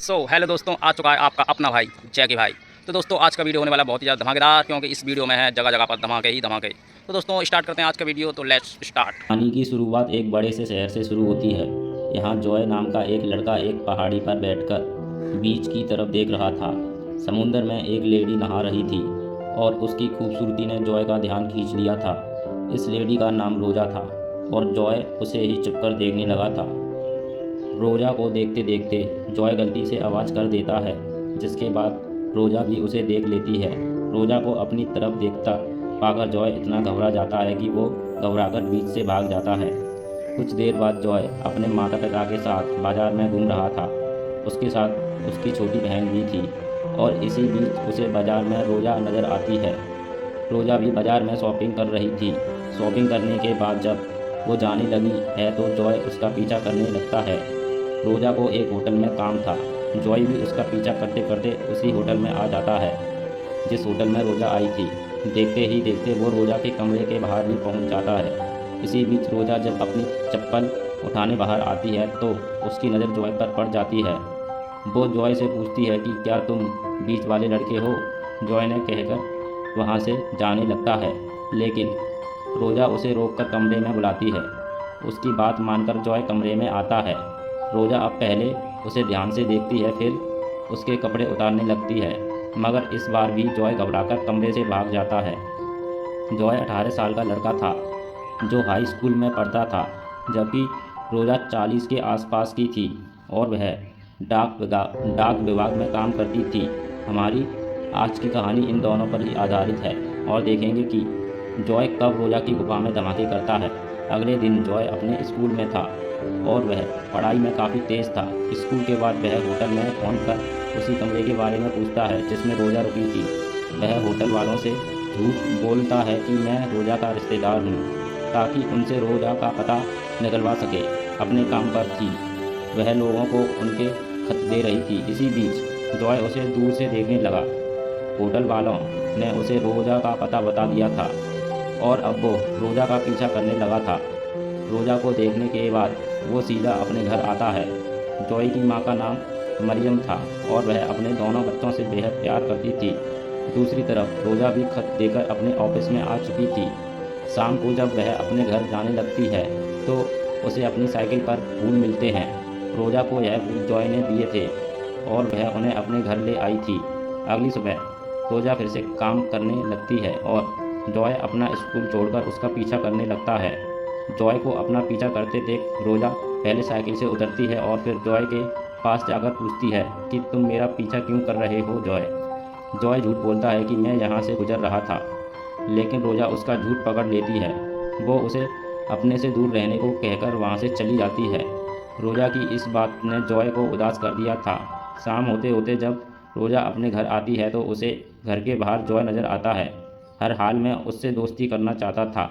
Hello दोस्तों, आ चुका है आपका अपना भाई जैकी भाई। तो दोस्तों आज का वीडियो होने वाला बहुत ही ज़्यादा धमाकेदार, क्योंकि इस वीडियो में है जगह जगह पर धमाके ही धमाके। तो दोस्तों स्टार्ट करते हैं आज का वीडियो, तो लेट्स स्टार्ट। कहानी की शुरुआत एक बड़े से शहर से शुरू होती है। यहाँ जॉय नाम का एक लड़का एक पहाड़ी पर बैठकर बीच की तरफ देख रहा था। समुंदर में एक लेडी नहा रही थी और उसकी खूबसूरती ने जॉय का ध्यान खींच लिया था। इस लेडी का नाम रोजा था और जॉय उसे ही चुपकर देखने लगा था। रोजा को देखते देखते जॉय गलती से आवाज़ कर देता है, जिसके बाद रोजा भी उसे देख लेती है। रोजा को अपनी तरफ देखता पाकर जॉय इतना घबरा जाता है कि वो घबराकर बीच से भाग जाता है। कुछ देर बाद जॉय अपने माता पिता के साथ बाजार में घूम रहा था। उसके साथ उसकी छोटी बहन भी थी और इसी बीच उसे बाजार में रोजा नज़र आती है। रोजा भी बाजार में शॉपिंग कर रही थी। शॉपिंग करने के बाद जब वो जाने लगी है तो जॉय उसका पीछा करने लगता है। रोजा को एक होटल में काम था। जॉय भी उसका पीछा करते करते उसी होटल में आ जाता है जिस होटल में रोजा आई थी। देखते ही देखते वो रोजा के कमरे के बाहर भी पहुंच जाता है। इसी बीच रोजा जब अपनी चप्पल उठाने बाहर आती है तो उसकी नज़र जॉय पर पड़ जाती है। वो जॉय से पूछती है कि क्या तुम बीच वाले लड़के हो। जॉय ने कहकर वहाँ से जाने लगता है, लेकिन रोजा उसे रोककर कमरे में बुलाती है। उसकी बात मानकर जॉय कमरे में आता है। रोजा अब पहले उसे ध्यान से देखती है, फिर उसके कपड़े उतारने लगती है, मगर इस बार भी जॉय घबराकर कमरे से भाग जाता है। जॉय 18 साल का लड़का था जो हाई स्कूल में पढ़ता था, जबकि रोजा 40 के आसपास की थी और वह डाक विभाग में काम करती थी। हमारी आज की कहानी इन दोनों पर ही आधारित है और देखेंगे कि जॉय कब रोजा की गुफा में धमाके करता है। अगले दिन जॉय अपने स्कूल में था और वह पढ़ाई में काफ़ी तेज़ था। स्कूल के बाद वह होटल में फ़ोन कर उसी कमरे के बारे में पूछता है जिसमें रोजा रुकी थी। वह होटल वालों से झूठ बोलता है कि मैं रोजा का रिश्तेदार हूँ, ताकि उनसे रोजा का पता निकलवा सके। अपने काम पर थी, वह लोगों को उनके खत दे रही थी। इसी बीच जॉय उसे दूर से देखने लगा। होटल वालों ने उसे रोजा का पता बता दिया था और अब वो रोजा का पीछा करने लगा था। रोजा को देखने के बाद वो सीधा अपने घर आता है। जॉय की माँ का नाम मरियम था और वह अपने दोनों बच्चों से बेहद प्यार करती थी। दूसरी तरफ रोजा भी खत देकर अपने ऑफिस में आ चुकी थी। शाम को जब वह अपने घर जाने लगती है तो उसे अपनी साइकिल पर फूल मिलते हैं। रोजा को यह फूल जॉय ने दिए थे और वह उन्हें अपने घर ले आई थी। अगली सुबह रोजा फिर से काम करने लगती है और जॉय अपना स्कूल छोड़कर उसका पीछा करने लगता है। जॉय को अपना पीछा करते देख रोजा पहले साइकिल से उतरती है और फिर जॉय के पास जाकर पूछती है कि तुम मेरा पीछा क्यों कर रहे हो जॉय। जॉय झूठ बोलता है कि मैं यहाँ से गुजर रहा था, लेकिन रोजा उसका झूठ पकड़ लेती है। वो उसे अपने से दूर रहने को कहकर वहाँ से चली जाती है। रोजा की इस बात ने जॉय को उदास कर दिया था। शाम होते होते जब रोजा अपने घर आती है तो उसे घर के बाहर जॉय नज़र आता है। हर हाल में उससे दोस्ती करना चाहता था,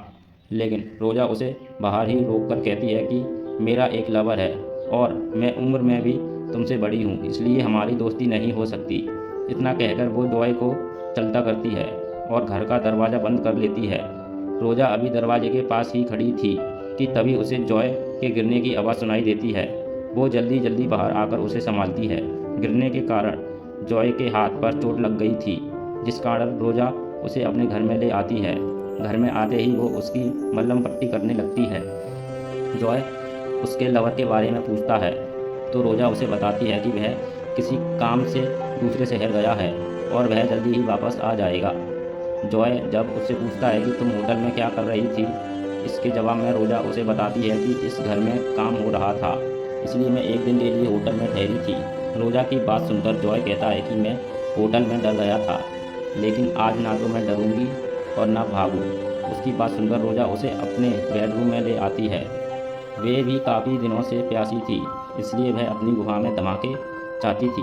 लेकिन रोजा उसे बाहर ही रोककर कहती है कि मेरा एक लवर है और मैं उम्र में भी तुमसे बड़ी हूँ, इसलिए हमारी दोस्ती नहीं हो सकती। इतना कहकर वो जॉय को चलता करती है और घर का दरवाज़ा बंद कर लेती है। रोजा अभी दरवाजे के पास ही खड़ी थी कि तभी उसे जॉय के गिरने की आवाज़ सुनाई देती है। वो जल्दी जल्दी बाहर आकर उसे संभालती है। गिरने के कारण जॉय के हाथ पर चोट लग गई थी, जिस कारण रोजा उसे अपने घर में ले आती है। घर में आते ही वो उसकी मलहम पट्टी करने लगती है। जॉय उसके लवर के बारे में पूछता है तो रोजा उसे बताती है कि वह किसी काम से दूसरे शहर गया है और वह जल्दी ही वापस आ जाएगा। जॉय जब उससे पूछता है कि तुम होटल में क्या कर रही थी, इसके जवाब में रोजा उसे बताती है कि इस घर में काम हो रहा था, इसलिए मैं एक दिन के लिए होटल में ठहरी थी। रोजा की बात सुनकर जॉय कहता है कि मैं होटल में डर गया था, लेकिन आज ना तो मैं डरूंगी और ना भागूं। उसकी बात सुनकर रोजा उसे अपने बेडरूम में ले आती है। वे भी काफ़ी दिनों से प्यासी थी, इसलिए वह अपनी गुहा में धमाके चाहती थी।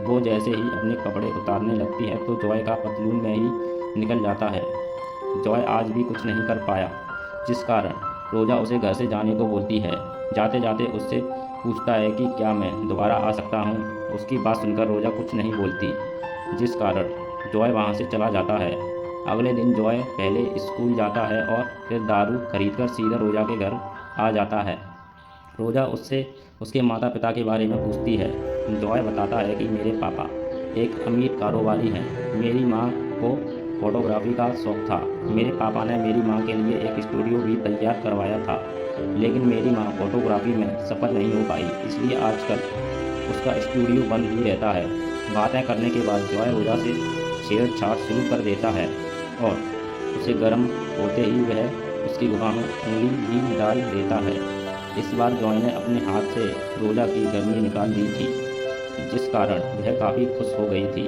वो जैसे ही अपने कपड़े उतारने लगती है तो जॉय का पतलून में ही निकल जाता है। जॉय आज भी कुछ नहीं कर पाया, जिस कारण रोजा उसे घर से जाने को बोलती है। जाते जाते उससे पूछता है कि क्या मैं दोबारा आ सकता हूँ। उसकी बात सुनकर रोजा कुछ नहीं बोलती, जिस कारण जॉय वहाँ से चला जाता है। अगले दिन जॉय पहले स्कूल जाता है और फिर दारू खरीदकर सीधा रोजा के घर आ जाता है। रोजा उससे उसके माता पिता के बारे में पूछती है जॉय बताता है कि मेरे पापा एक अमीर कारोबारी हैं। मेरी माँ को फोटोग्राफी का शौक़ था। मेरे पापा ने मेरी माँ के लिए एक स्टूडियो भी तैयार करवाया था, लेकिन मेरी माँ फोटोग्राफी में सफल नहीं हो पाई, इसलिए आजकल उसका स्टूडियो बंद ही रहता है। बातें करने के बाद जॉय रोजा से छेड़छाड़ शुरू कर देता है और उसे गर्म होते ही वह उसकी गुफा में उंगली भी डाल देता है। इस बार जॉय ने अपने हाथ से रोजा की गर्मी निकाल दी थी, जिस कारण वह काफ़ी खुश हो गई थी।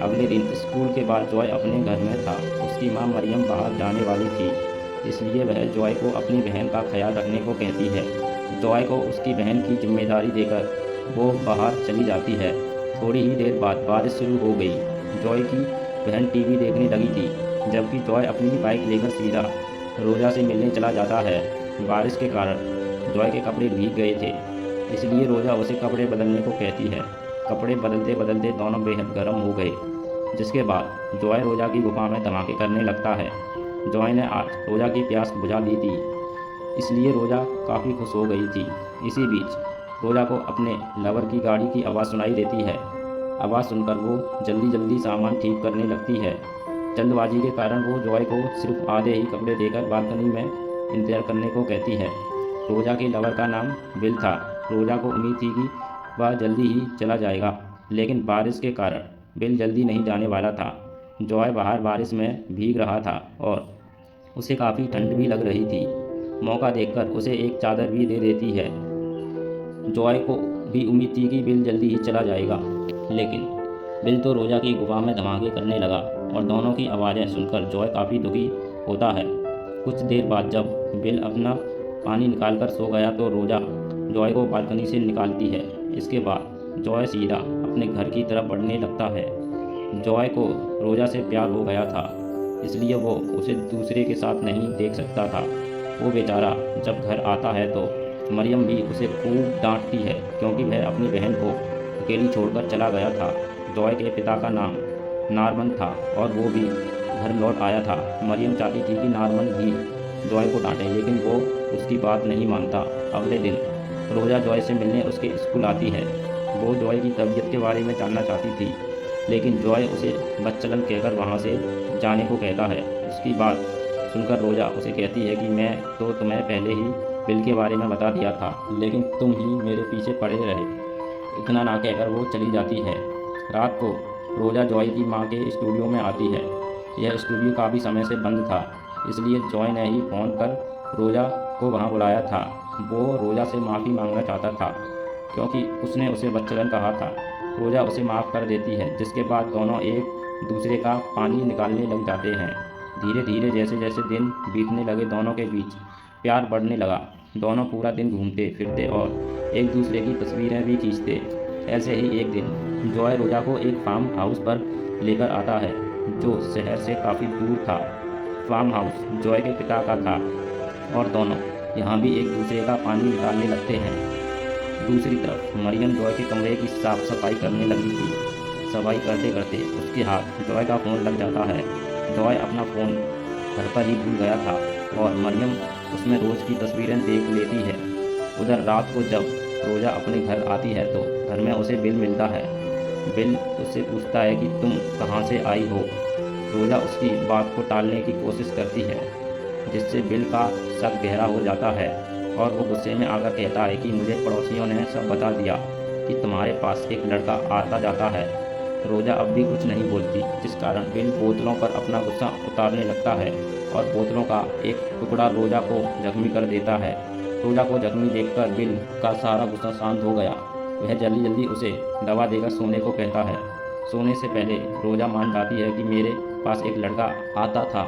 अगले दिन स्कूल के बाद जॉय अपने घर में था। उसकी माँ मरियम बाहर जाने वाली थी, इसलिए वह जॉय को अपनी बहन का ख्याल रखने को कहती है। जॉय को उसकी बहन की जिम्मेदारी देकर वो बाहर चली जाती है। थोड़ी ही देर बाद बारिश शुरू हो गई। जॉय की बहन टीवी देखने लगी थी, जबकि जॉय अपनी बाइक लेकर सीधा रोजा से मिलने चला जाता है। बारिश के कारण जॉय के कपड़े भीग गए थे, इसलिए रोजा उसे कपड़े बदलने को कहती है। कपड़े बदलते बदलते दोनों बेहद गर्म हो गए, जिसके बाद जॉय रोजा की गुफा में धमाके करने लगता है। जॉय ने आज रोजा की प्यास बुझा दी थी, इसलिए रोजा काफ़ी खुश हो गई थी। इसी बीच रोजा को अपने लवर की गाड़ी की आवाज़ सुनाई देती है। आवाज़ सुनकर वो जल्दी जल्दी सामान ठीक करने लगती है। जल्दबाजी के कारण वो जॉय को सिर्फ आधे ही कपड़े देकर बालकनी में इंतजार करने को कहती है। रोजा के लवर का नाम बिल था। रोजा को उम्मीद थी कि वह जल्दी ही चला जाएगा, लेकिन बारिश के कारण बिल जल्दी नहीं जाने वाला था। जॉय बाहर बारिश में भीग रहा था और उसे काफ़ी ठंड भी लग रही थी। मौका देखकर उसे एक चादर भी दे देती है। जॉय को भी उम्मीद थी कि बिल जल्दी ही चला जाएगा, लेकिन बिल तो रोजा की गुफा में धमाके करने लगा और दोनों की आवाज़ें सुनकर जॉय काफ़ी दुखी होता है। कुछ देर बाद जब बिल अपना पानी निकालकर सो गया तो रोजा जॉय को बालकनी से निकालती है। इसके बाद जॉय सीधा अपने घर की तरफ बढ़ने लगता है। जॉय को रोजा से प्यार हो गया था, इसलिए वो उसे दूसरे के साथ नहीं देख सकता था। वो बेचारा जब घर आता है तो मरियम भी उसे खूब डांटती है, क्योंकि वह अपनी बहन को अकेली छोड़कर चला गया था। जॉय के पिता का नाम नॉर्मन था और वो भी घर लौट आया था। मरियम चाहती थी कि नॉर्मन भी जॉय को डांटे, लेकिन वो उसकी बात नहीं मानता। अगले दिन रोजा जॉय से मिलने उसके स्कूल आती है। वो जॉय की तबीयत के बारे में जानना चाहती थी, लेकिन जॉय उसे बदचलन कहकर वहाँ से जाने को कहता है। उसकी बात सुनकर रोजा उसे कहती है कि मैं तो तुम्हें पहले ही बिल के बारे में बता दिया था, लेकिन तुम ही मेरे पीछे पड़े रहे। इतना ना कहकर वो चली जाती है। रात को रोजा जॉय की माँ के स्टूडियो में आती है। यह स्टूडियो काफ़ी समय से बंद था, इसलिए जॉय ने ही फ़ोन कर रोजा को वहाँ बुलाया था। वो रोजा से माफ़ी मांगना चाहता था, क्योंकि उसने उसे बदचलन कहा था। रोजा उसे माफ़ कर देती है, जिसके बाद दोनों एक दूसरे का पानी निकालने लग जाते हैं। धीरे धीरे जैसे जैसे दिन बीतने लगे, दोनों के बीच प्यार बढ़ने लगा। दोनों पूरा दिन घूमते फिरते और एक दूसरे की तस्वीरें भी खींचते। ऐसे ही एक दिन जॉय रोजा को एक फार्म हाउस पर लेकर आता है, जो शहर से काफ़ी दूर था। फार्म हाउस जॉय के पिता का था और दोनों यहाँ भी एक दूसरे का पानी निकालने लगते हैं। दूसरी तरफ मरियम जॉय के कमरे की साफ सफाई करने लगी थी। सफाई करते करते उसके हाथ जॉय का फ़ोन लग जाता है। जॉय अपना फ़ोन घर पर ही भूल गया था और मरियम उसमें रोज़ की तस्वीरें देख लेती है। उधर रात को जब रोजा अपने घर आती है तो घर में उसे बिल मिलता है। बिल उससे पूछता है कि तुम कहाँ से आई हो। रोजा उसकी बात को टालने की कोशिश करती है, जिससे बिल का शक गहरा हो जाता है और वो गुस्से में आकर कहता है कि मुझे पड़ोसियों ने सब बता दिया कि तुम्हारे पास एक लड़का आता जाता है। रोजा अब भी कुछ नहीं बोलती, जिस कारण बिल बोतलों पर अपना गुस्सा उतारने लगता है और बोतलों का एक टुकड़ा रोजा को जख्मी कर देता है। रोजा को जख्मी देखकर बिल का सारा गुस्सा शांत हो गया। वह जल्दी जल्दी उसे दवा देकर सोने को कहता है। सोने से पहले रोजा मान जाती है कि मेरे पास एक लड़का आता था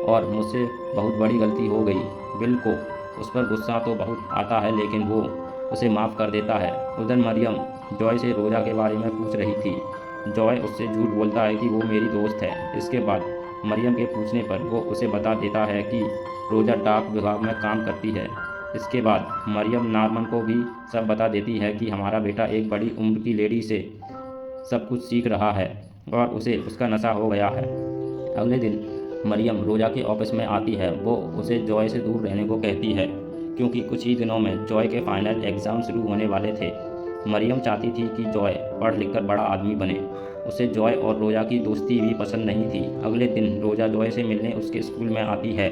और मुझसे बहुत बड़ी गलती हो गई। बिल को उस पर गुस्सा तो बहुत आता है, लेकिन वो उसे माफ़ कर देता है। उधर मरियम जॉय से रोजा के बारे में पूछ रही थी। जॉय उससे झूठ बोलता है कि वो मेरी दोस्त है। इसके बाद मरियम के पूछने पर वो उसे बता देता है कि रोजा डाक विभाग में काम करती है। इसके बाद मरियम नॉर्मन को भी सब बता देती है कि हमारा बेटा एक बड़ी उम्र की लेडी से सब कुछ सीख रहा है और उसे उसका नशा हो गया है। अगले दिन मरियम रोजा के ऑफिस में आती है। वो उसे जॉय से दूर रहने को कहती है, क्योंकि कुछ ही दिनों में जॉय के फाइनल एग्ज़ाम शुरू होने वाले थे। मरियम चाहती थी कि जॉय पढ़ लिख कर बड़ा आदमी बने। उसे जॉय और रोजा की दोस्ती भी पसंद नहीं थी। अगले दिन रोजा जॉय से मिलने उसके स्कूल में आती है।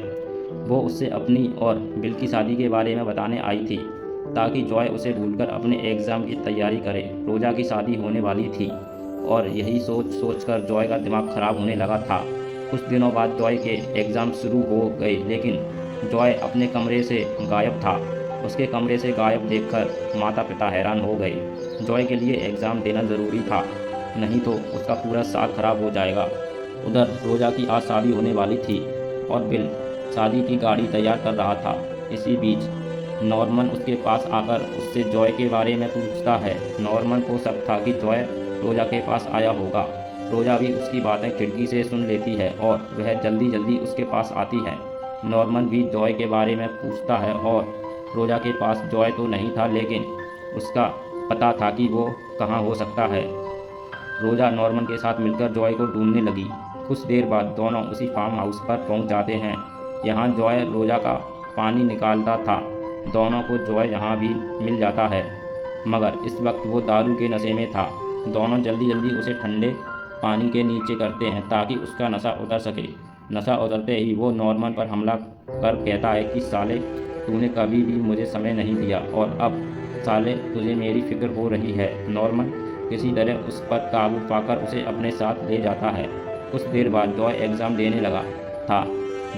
वो उससे अपनी और बिल की शादी के बारे में बताने आई थी ताकि जॉय उसे भूलकर अपने एग्ज़ाम की तैयारी करे। रोजा की शादी होने वाली थी और यही सोच कर जॉय का दिमाग ख़राब होने लगा था। कुछ दिनों बाद जॉय के एग्ज़ाम शुरू हो गए, लेकिन जॉय अपने कमरे से गायब था। उसके कमरे से गायब देखकर माता पिता हैरान हो गए। जॉय के लिए एग्ज़ाम देना ज़रूरी था, नहीं तो उसका पूरा साल खराब हो जाएगा। उधर रोजा की आज शादी होने वाली थी और बिल शादी की गाड़ी तैयार कर रहा था। इसी बीच नॉर्मन उसके पास आकर उससे जॉय के बारे में पूछता है। नॉर्मन को शक था कि जॉय रोजा के पास आया होगा। रोजा भी उसकी बातें खिड़की से सुन लेती है और वह जल्दी जल्दी उसके पास आती है। नॉर्मन भी जॉय के बारे में पूछता है और रोजा के पास जॉय तो नहीं था, लेकिन उसका पता था कि वो कहाँ हो सकता है। रोजा नॉर्मन के साथ मिलकर जॉय को ढूंढने लगी। कुछ देर बाद दोनों उसी फार्म हाउस पर पहुंच जाते हैं। यहाँ जॉय रोजा का पानी निकालता था। दोनों को जॉय यहाँ भी मिल जाता है, मगर इस वक्त वो दारू के नशे में था। दोनों जल्दी जल्दी उसे ठंडे पानी के नीचे करते हैं ताकि उसका नशा उतर सके। नशा उतरते ही वो नॉर्मन पर हमला कर कहता है कि साले, तूने कभी भी मुझे समय नहीं दिया और अब साले तुझे मेरी फिक्र हो रही है। नॉर्मन किसी तरह उस पर काबू पाकर उसे अपने साथ ले जाता है। कुछ देर बाद जॉय एग्ज़ाम देने लगा था,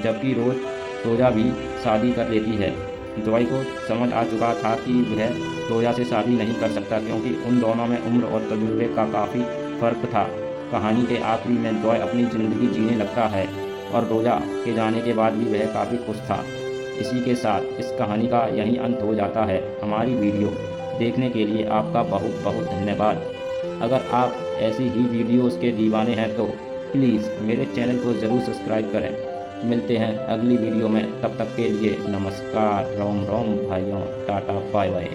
जबकि रोजा भी शादी कर लेती है। जॉय को समझ आ चुका था कि वह रोजा से शादी नहीं कर सकता, क्योंकि उन दोनों में उम्र और तजुर्बे का काफ़ी फ़र्क था। कहानी के आखिरी में जॉय अपनी ज़िंदगी जीने लगता है और रोजा के जाने के बाद भी वह काफ़ी खुश था। इसी के साथ इस कहानी का यही अंत हो जाता है। हमारी वीडियो देखने के लिए आपका बहुत बहुत धन्यवाद। अगर आप ऐसी ही वीडियोज़ के दीवाने हैं तो प्लीज़ मेरे चैनल को ज़रूर सब्सक्राइब करें। मिलते हैं अगली वीडियो में, तब तक के लिए नमस्कार, रोम रोम भाइयों, टाटा बाय बाय।